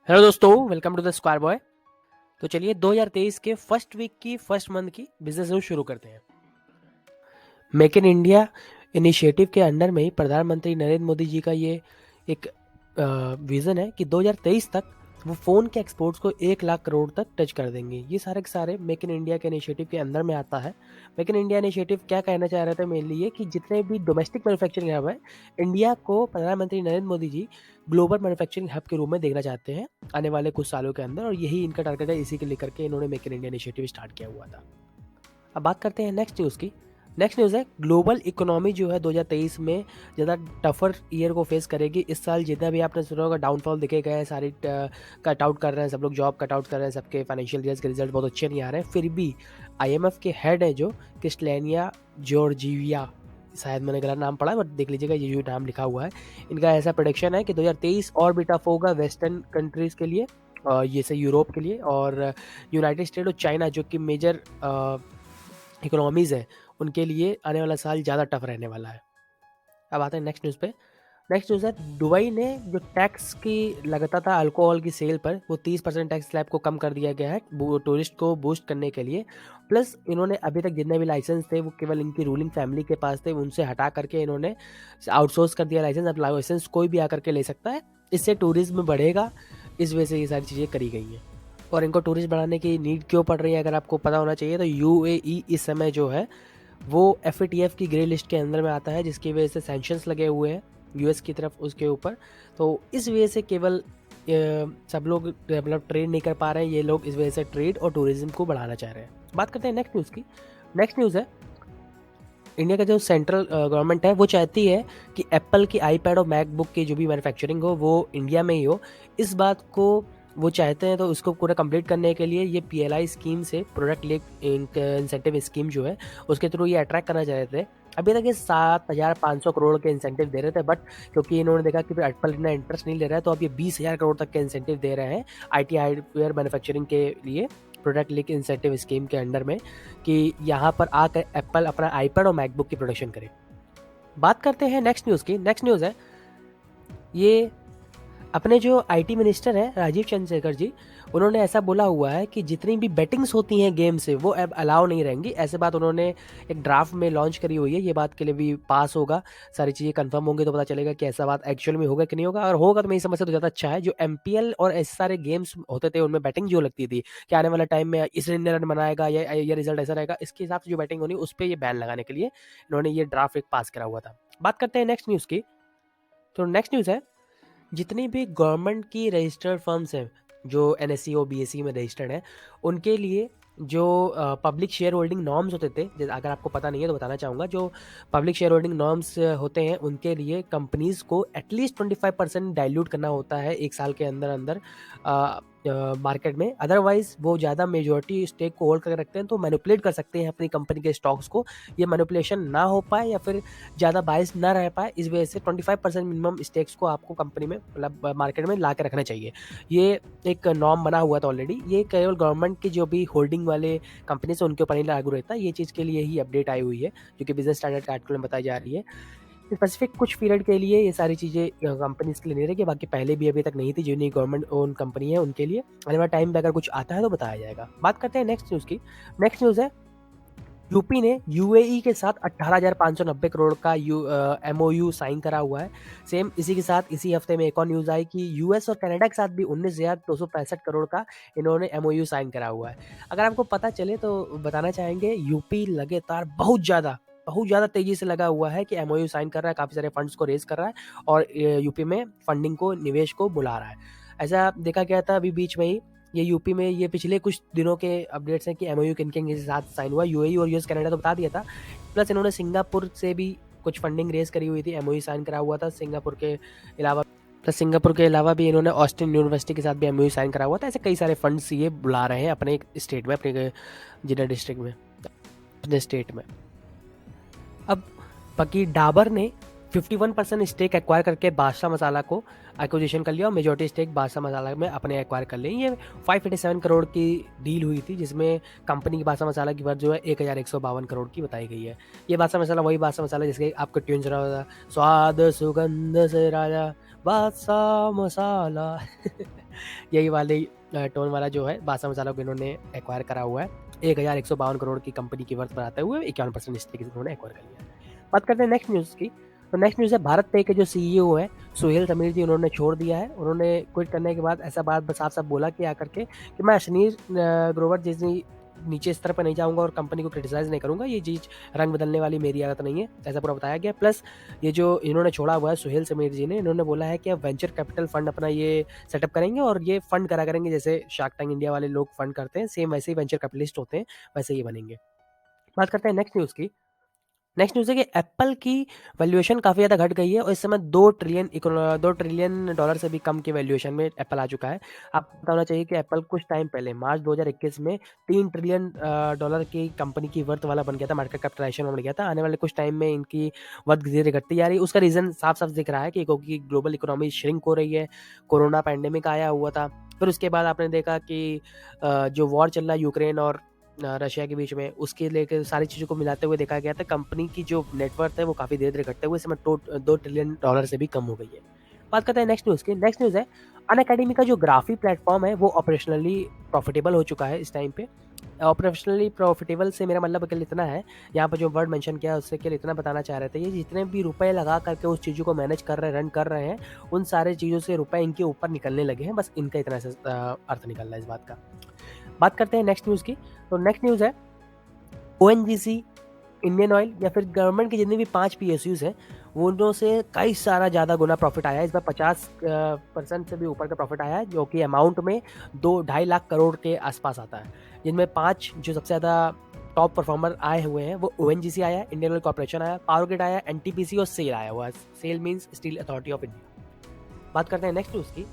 Hello दोस्तों, welcome to the square boy. तो चलिए 2023 के फर्स्ट वीक की फर्स्ट मंथ की बिजनेस न्यूज शुरू करते हैं। मेक इन इंडिया इनिशिएटिव के अंडर में ही प्रधानमंत्री नरेंद्र मोदी जी का ये एक विज़न है कि 2023 तक वो फ़ोन के एक्सपोर्ट्स को 1 लाख करोड़ तक टच कर देंगे। ये सारे के सारे मेक इन इंडिया के इनिशिएटिव के अंदर में आता है। मेक इन इंडिया इनिशिएटिव क्या कहना चाह रहे थे मेनली ये कि जितने भी डोमेस्टिक मैन्युफैक्चरिंग हब है, इंडिया को प्रधानमंत्री Narendra Modi ji global manufacturing hub के रूप में देखना चाहते हैं आने वाले कुछ सालों के अंदर, और यही इनका टारगेट है। इसी के लेकर के इन्होंने make in India initiative start किया हुआ था। अब बात करते हैं नेक्स्ट न्यूज़ की। नेक्स्ट न्यूज़ है ग्लोबल इकोनॉमी जो है 2023 में ज़्यादा टफर ईयर को फेस करेगी। इस साल जितना भी आपने सुना होगा डाउनफॉल दिखे गए हैं, सारे कट आउट कर रहे हैं, सब लोग जॉब कट आउट कर रहे हैं, सबके फाइनेंशियल ईयर्स के रिजल्ट बहुत अच्छे नहीं आ रहे हैं। फिर भी आईएमएफ के हेड है जो क्रिस्टलिया जॉर्जिया, शायद मैंने गलत नाम पढ़ा है बट देख लीजिएगा ये जो नाम लिखा हुआ है, इनका ऐसा प्रोडिक्शन है कि 2023 और भी टफ होगा वेस्टर्न कंट्रीज़ के लिए, ये से यूरोप के लिए, और यूनाइटेड स्टेट और चाइना जो कि मेजर इकोनॉमीज़ है उनके लिए आने वाला साल ज़्यादा टफ रहने वाला है। अब आते हैं नेक्स्ट न्यूज़ पे। नेक्स्ट न्यूज़ है दुबई ने जो टैक्स की लगाता था अल्कोहल की सेल पर, वो 30% टैक्स स्लैब को कम कर दिया गया है टूरिस्ट को बूस्ट करने के लिए। प्लस इन्होंने अभी तक जितने भी लाइसेंस थे वो केवल इनकी रूलिंग फैमिली के पास थे, उनसे हटा करके इन्होंने आउटसोर्स कर दिया लाइसेंस। अब लाइसेंस कोई भी आकर के ले सकता है, इससे टूरिज्म बढ़ेगा। इस वजह से ये सारी चीज़ें करी गई हैं। और इनको टूरिस्ट बढ़ाने की नीड क्यों पड़ रही है अगर आपको पता होना चाहिए तो यूएई इस समय जो है वो एफएटीएफ की ग्रे लिस्ट के अंदर में आता है, जिसकी वजह से सैंक्शंस लगे हुए हैं यूएस की तरफ उसके ऊपर। तो इस वजह से केवल सब लोग मतलब ट्रेड नहीं कर पा रहे हैं, ये लोग इस वजह से ट्रेड और टूरिज्म को बढ़ाना चाह रहे हैं। बात करते हैं नेक्स्ट न्यूज़ की। नेक्स्ट न्यूज़ है इंडिया का जो सेंट्रल गवर्नमेंट है वो चाहती है कि एप्पल की आईपैड और मैकबुक की जो भी मैन्युफैक्चरिंग हो वो इंडिया में ही हो। इस बात को वो चाहते हैं, तो उसको पूरा कंप्लीट करने के लिए ये पीएलआई स्कीम से प्रोडक्ट लिंक इंसेंटिव स्कीम जो है उसके थ्रू ये अट्रैक्ट करना चाह रहे थे। अभी तक ये 7,500 करोड़ के इंसेंटिव दे रहे थे, बट क्योंकि इन्होंने देखा कि एप्पल इतना इंटरेस्ट नहीं ले रहा है तो अब ये 20,000 करोड़ तक के इंसेंटिव दे रहे हैं आईटी हार्डवेयर मैन्युफैक्चरिंग के लिए, प्रोडक्ट लिंक इंसेंटिव स्कीम के अंडर में, कि यहाँ पर आकर एप्पल अपना आईपैड और मैकबुक की प्रोडक्शन करे। बात करते हैं नेक्स्ट न्यूज़ की। नेक्स्ट न्यूज़ है ये अपने जो आईटी मिनिस्टर हैं राजीव चंद्रशेखर जी, उन्होंने ऐसा बोला हुआ है कि जितनी भी बेटिंग्स होती हैं गेम से वो अब अलाउ नहीं रहेंगी। ऐसे बात उन्होंने एक ड्राफ्ट में लॉन्च करी हुई है। ये बात के लिए भी पास होगा, सारी चीज़ें कंफर्म होंगी तो पता चलेगा कि ऐसा बात एक्चुअल में होगा कि नहीं होगा। और होगा तो मेरी समझ से तो ज़्यादा अच्छा है। जो एमपीएल और ऐसे सारे गेम्स होते थे उनमें बैटिंग जो लगती थी कि आने वाले टाइम में इस ने रन बनाएगा या ये रिजल्ट ऐसा रहेगा, इसके हिसाब से जो बैटिंग होनी उस पर ये बैन लगाने के लिए इन्होंने ये ड्राफ्ट एक पास करा हुआ था। बात करते हैं नेक्स्ट न्यूज़ की। तो नेक्स्ट न्यूज़ है जितनी भी गवर्नमेंट की रजिस्टर्ड फर्म्स हैं जो एनएससी और बीएसई में रजिस्टर्ड हैं, उनके लिए जो पब्लिक शेयर होल्डिंग नॉर्म्स होते थे, अगर आपको पता नहीं है तो बताना चाहूँगा, जो पब्लिक शेयर होल्डिंग नॉर्म्स होते हैं उनके लिए कंपनीज़ को एटलीस्ट 25% डाइल्यूट करना होता है 1 साल के अंदर अंदर मार्केट में। अदरवाइज वो ज़्यादा मेजोरिटी स्टेक को होल्ड करके रखते हैं तो मैनिपुलेट कर सकते हैं अपनी कंपनी के स्टॉक्स को। ये मैनिपुलेशन ना हो पाए या फिर ज़्यादा बायस ना रह पाए, इस वजह से 25% मिनिमम स्टेक्स को आपको कंपनी में मतलब मार्केट में ला के रखना चाहिए। ये एक नॉर्म बना हुआ था ऑलरेडी। ये केवल गवर्नमेंट की जो भी होल्डिंग वाले कंपनीज है उनके ऊपर ही लागू रहता है। ये चीज़ के लिए ही अपडेट आई हुई है जो कि बिजनेस स्टैंडर्ड के आर्टिकल में बताई जा रही है। स्पेसिफिक कुछ पीरियड के लिए ये सारी चीज़ें कंपनीज के लिए नहीं रहेगी, बाकी पहले भी अभी तक नहीं थी। जिन्हें गवर्नमेंट ओन कंपनी है उनके लिए आने वाले टाइम पे अगर कुछ आता है तो बताया जाएगा। बात करते हैं नेक्स्ट न्यूज़ की। नेक्स्ट न्यूज़ है यूपी ने यूएई के साथ 18,590 करोड़ का एमओयू साइन करा हुआ है। सेम इसी के साथ इसी हफ्ते में एक और न्यूज़ आई कि यूएस और कनाडा के साथ भी 19,265 करोड़ का इन्होंने एमओयू साइन करा हुआ है। अगर आपको पता चले तो बताना चाहेंगे, यूपी लगातार बहुत ज़्यादा तेज़ी से लगा हुआ है कि एमओयू साइन कर रहा है, काफ़ी सारे फंड्स को रेज़ कर रहा है और यूपी में फंडिंग को, निवेश को बुला रहा है। ऐसा देखा गया था अभी बीच में ही, ये यूपी में ये पिछले कुछ दिनों के अपडेट्स हैं कि एमओयू किन-किन के साथ साइन हुआ। यूएई और यूएस कनाडा तो बता दिया था। प्लस इन्होंने सिंगापुर से भी कुछ फंडिंग रेज़ करी हुई थी, एमओयू साइन करा हुआ था सिंगापुर के अलावा। प्लस सिंगापुर के अलावा भी इन्होंने ऑस्टिन यूनिवर्सिटी के साथ भी एमओयू साइन करा हुआ था। ऐसे कई सारे फंड्स ये बुला रहे हैं अपने स्टेट में, अपने जिला डिस्ट्रिक्ट में, अपने स्टेट में। अब बाकी डाबर ने 51% स्टेक एक्वायर करके बादशाह मसाला को एक्विजिशन कर लिया और मेजॉरिटी स्टेक बादशाह मसाला में अपने एक्वायर कर ली। ये 587 करोड़ की डील हुई थी जिसमें कंपनी की बादशाह मसाला की वर्थ जो है 1,152 करोड़ की बताई गई है। ये बादशाह मसाला वही बादशाह मसाला जिसके आपको ट्यून सुना होगा, स्वाद सुगंध से राजा बासा मसाला यही वाले टोन वाला जो है बासा मसाला को इन्होंने एक्वायर करा हुआ है। 1152 करोड़ की कंपनी की वर्थ बढ़ाते हुए 51% स्टेक इन्होंने एक्वायर कर लिया है। बात करते हैं नेक्स्ट न्यूज़ की। तो नेक्स्ट न्यूज़ है भारत पे के जो सीईओ है सुहेल समीर जी, उन्होंने छोड़ दिया है। उन्होंने क्विट करने के बाद ऐसा बात साफ साफ बोला कि आकर के कि मैं अश्नीर ग्रोवर जैसी नीचे स्तर पर नहीं जाऊंगा और कंपनी को क्रिटिसाइज नहीं करूंगा, ये चीज़ रंग बदलने वाली मेरी आदत नहीं है, ऐसा पूरा बताया गया। प्लस ये जो इन्होंने छोड़ा हुआ है सुहेल समीर जी ने, इन्होंने बोला है कि अब वेंचर कैपिटल फंड अपना ये सेटअप करेंगे और ये फंड करा करेंगे जैसे शार्क टैंक इंडिया वाले लोग फंड करते हैं, सेम वैसे ही वेंचर कैपिटलिस्ट होते हैं, वैसे ये बनेंगे। बात करते हैं नेक्स्ट न्यूज़ की। नेक्स्ट न्यूज़ है कि एप्पल की वैल्यूएशन काफ़ी ज़्यादा घट गई है और इस समय 2 ट्रिलियन डॉलर से भी कम की वैल्यूएशन में एप्पल आ चुका है। आपको पता होना चाहिए कि एप्पल कुछ टाइम पहले मार्च 2021 में 3 ट्रिलियन डॉलर की कंपनी की वर्थ वाला बन गया था, मार्केट कैपिटलाइजेशन बन गया था। आने वाले कुछ टाइम में इनकी वर्थ धीरे धीरे घटती जा रही है। उसका रीज़न साफ साफ दिख रहा है कि क्योंकि ग्लोबल इकोनॉमी श्रिंक हो रही है, कोरोना पैंडेमिक आया हुआ था, फिर उसके बाद आपने देखा कि जो वॉर चल रहा है यूक्रेन और रशिया के बीच में, उसके लेकर सारी चीज़ों को मिलाते हुए देखा गया था कंपनी की जो नेटवर्थ है वो काफ़ी धीरे धीरे घटते हुए इस समय 2 ट्रिलियन डॉलर से भी कम हो गई है। बात करते हैं नेक्स्ट न्यूज़ की। नेक्स्ट न्यूज़ है अनअकैडमी का जो ग्राफी प्लेटफॉर्म है वो ऑपरेशनली प्रॉफिटेबल हो चुका है इस टाइम पे। ऑपरेशनली प्रॉफिटेबल से मेरा मतलब केवल इतना है, यहाँ पर जो वर्ड मेंशन किया है उससे केवल इतना बताना चाह रहे थे, ये जितने भी रुपए लगा करके उस चीज़ों को मैनेज कर रहे हैं, रन कर रहे हैं, उन सारे चीज़ों से रुपए इनके ऊपर निकलने लगे हैं, बस इनका इतना से अर्थ निकल रहा है इस बात का। बात करते हैं नेक्स्ट न्यूज़ की। तो नेक्स्ट न्यूज़ है ओएनजीसी, इंडियन ऑयल या फिर गवर्नमेंट के जितने भी 5 पीएसयूज़ हैं, वो उनमें से कई सारा ज़्यादा गुना प्रॉफिट आया है। इस बार 50% से भी ऊपर का प्रॉफिट आया है, जो कि अमाउंट में 2-2.5 लाख करोड़ के आसपास आता है। जिनमें 5 जो सबसे ज़्यादा टॉप परफॉर्मर आए हुए हैं वो ओएनजीसी आया है, इंडियन ऑयल कॉर्पोरेशन आया, पावर ग्रिड आया, एनटीपीसी और सेल आया हुआ है। SAIL means steel authority of India. बात करते हैं नेक्स्ट न्यूज़ की।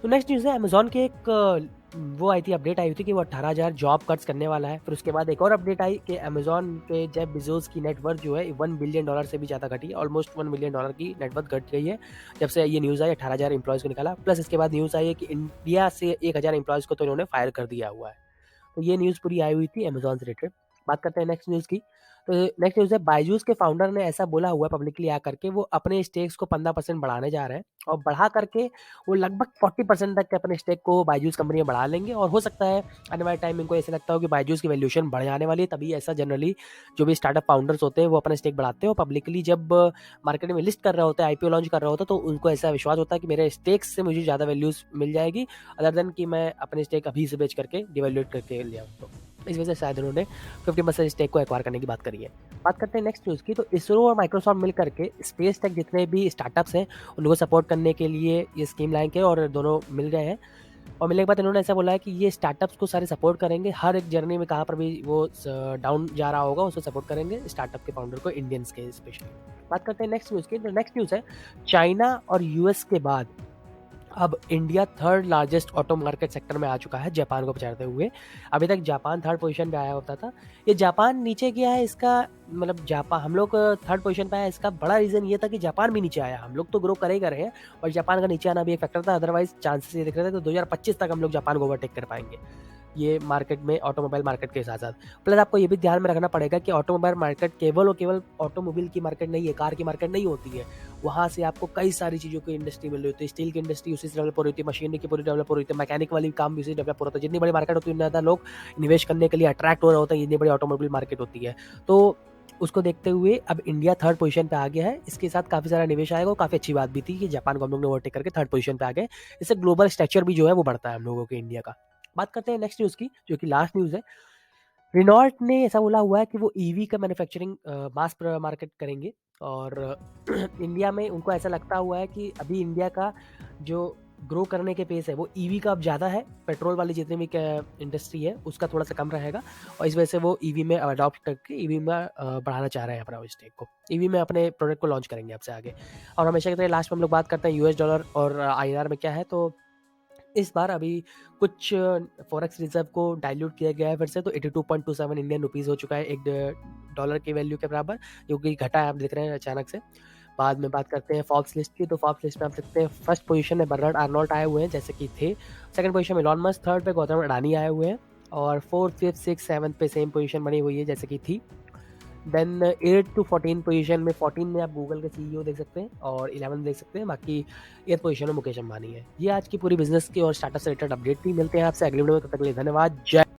तो नेक्स्ट न्यूज़ है अमेज़न की एक वो आई थी, अपडेट आई हुई थी कि वो 18,000 जॉब कट्स करने वाला है। फिर उसके बाद एक और अपडेट आई कि अमेज़न के जेफ बेजोस की नेटवर्थ जो है $1 बिलियन से भी ज़्यादा घटी है, ऑलमोस्ट $1 बिलियन की नेटवर्थ घट गई है जब से ये न्यूज़ आई। 18,000 एम्प्लॉयज़ को निकाला। प्लस इसके बाद न्यूज़ आई है कि इंडिया से 1,000 एम्प्लॉयज़ को तो इन्होंने फायर कर दिया हुआ है। तो ये न्यूज़ पूरी आई हुई थी अमेज़न से रिलेटेड। बात करते हैं नेक्स्ट न्यूज़ की। तो नेक्स्ट न्यूज़ है बायजूस के फाउंडर ने ऐसा बोला हुआ है पब्लिकली आकर के वो अपने स्टेक्स को 15% बढ़ाने जा रहे हैं और बढ़ा करके वो लगभग 40% तक के अपने स्टेक को बायजूस कंपनी में बढ़ा लेंगे। और हो सकता है आने वाले टाइम में इनको ऐसा लगता हो कि बायजूस की वैल्यूएशन बढ़ जाने वाली है, तभी ऐसा जनरली जो भी स्टार्टअप फाउंडर्स होते हैं वो अपना स्टेक बढ़ाते हैं और पब्लिकली जब मार्केट में लिस्ट कर रहे होते हैं, आईपीओ लॉन्च कर रहे होते हैं, तो उनको ऐसा विश्वास होता है कि मेरे स्टेक्स से मुझे ज़्यादा वैल्यूज मिल जाएगी अदर देन कि मैं अपने स्टेक अभी से बेच करके डिवैल्यूएट करके ले आऊँ। तो इस वजह से शायद उन्होंने 50% स्टेक को एक्वायर करने की बात करी है। बात करते हैं नेक्स्ट न्यूज़ की। तो इसरो और माइक्रोसॉफ्ट मिल करके स्पेस टेक जितने भी स्टार्टअप्स हैं उनको सपोर्ट करने के लिए ये स्कीम लाएंगे और दोनों मिल गए हैं। और मिलने के बाद इन्होंने ऐसा बोला है कि ये स्टार्टअप्स को सारे सपोर्ट करेंगे, हर एक जर्नी में कहाँ पर भी वो डाउन जा रहा होगा उसको सपोर्ट करेंगे, स्टार्टअप के फाउंडर को, इंडियंस के स्पेशली। बात करते हैं नेक्स्ट न्यूज़ की। तो नेक्स्ट न्यूज़ है चाइना और यूएस के बाद अब India third largest auto market sector में आ चुका है, जापान को पछाड़ते हुए। अभी तक जापान थर्ड पोजीशन पे आया होता था, ये जापान नीचे गया है। इसका मतलब जापान हम लोग थर्ड पोजीशन पे आया, इसका बड़ा रीज़न ये था कि जापान भी नीचे आया। हम लोग तो ग्रो करे रहे हैं और जापान का नीचे आना भी एक फैक्टर था, अदरवाइज चांसेस ये दिख रहे थे तो 2025 तक हम लोग जापान को ओवरटेक कर पाएंगे ये मार्केट में, ऑटोमोबाइल मार्केट के साथ साथ। प्लस आपको ये भी ध्यान में रखना पड़ेगा कि ऑटोमोबाइल मार्केट केवल और केवल ऑटोमोबाइल की मार्केट नहीं है, कार की मार्केट नहीं होती है। वहाँ से आपको कई सारी चीज़ों की इंडस्ट्री मिल रही होती है, स्टील की इंडस्ट्री उसी से डेवलप हो रही थी, मशीनरी की पूरी डेवलप हो रही थी, मैकेनिक वाली काम भी उसी डेवलप हो रहा था। जितनी बड़ी मार्केट होती है उतना ज़्यादा लोग निवेश करने के लिए अट्रैक्ट हो रहे होते हैं, जितनी बड़ी ऑटोमोबाइल मार्केट होती है। तो उसको देखते हुए अब इंडिया थर्ड पोजीशन पे आ गया है, इसके साथ काफ़ी सारा निवेश आएगा और काफ़ी अच्छी बात भी थी कि जापान को हम लोग ने ओवरटेक करके थर्ड पोजीशन पे आ गए। इससे ग्लोबल स्ट्रक्चर भी जो है वो बढ़ता है हम लोगों के इंडिया का। बात करते हैं नेक्स्ट न्यूज़ की, जो कि लास्ट न्यूज़ है। रेनॉल्ट ने ऐसा बोला हुआ है कि वो ईवी का मैन्युफैक्चरिंग मास मार्केट करेंगे और इंडिया में उनको ऐसा लगता हुआ है कि अभी इंडिया का जो ग्रो करने के पेस है वो ईवी का अब ज़्यादा है, पेट्रोल वाली जितनी भी इंडस्ट्री है उसका थोड़ा सा कम रहेगा और इस वजह से वो ईवी में अडॉप्ट करके ईवी में बढ़ाना चाह रहे हैं अपना स्टेक को, ईवी में अपने प्रोडक्ट को लॉन्च करेंगे आपसे आगे। और हमेशा की तरह लास्ट में हम लोग बात करते हैं यूएस डॉलर और आईएनआर में क्या है। तो इस बार अभी कुछ फॉरेक्स रिजर्व को डाइल्यूट किया गया है फिर से, तो 82.27 इंडियन रुपीज़ हो चुका है एक डॉलर की वैल्यू के बराबर, जो कि घटा है आप देख रहे हैं अचानक से। बाद में बात करते हैं फॉर्ब्स लिस्ट की। तो फॉर्ब्स लिस्ट में आप देखते हैं फर्स्ट पोजीशन में बर्नार्ड आर्नोल्ट आए हुए हैं जैसे कि थे, सेकंड पोजीशन में इलॉन मस्क, थर्ड पे गौतम अडानी आए हुए हैं और फोर्थ फिफ्थ सिक्स सेवन्थ पे सेम पोजीशन बनी हुई है जैसे कि थी। देन 8 टू 14 पोजीशन में, 14 में आप गूगल के सीईओ देख सकते हैं और 11 में देख सकते हैं, बाकी 8th पोजीशन में मुकेश अंबानी है। ये आज की पूरी बिजनेस की और स्टार्टअप से रिलेटेड अपडेट थी। मिलते हैं आपसे अगले वीडियो में, तब तक के लिए धन्यवाद। जय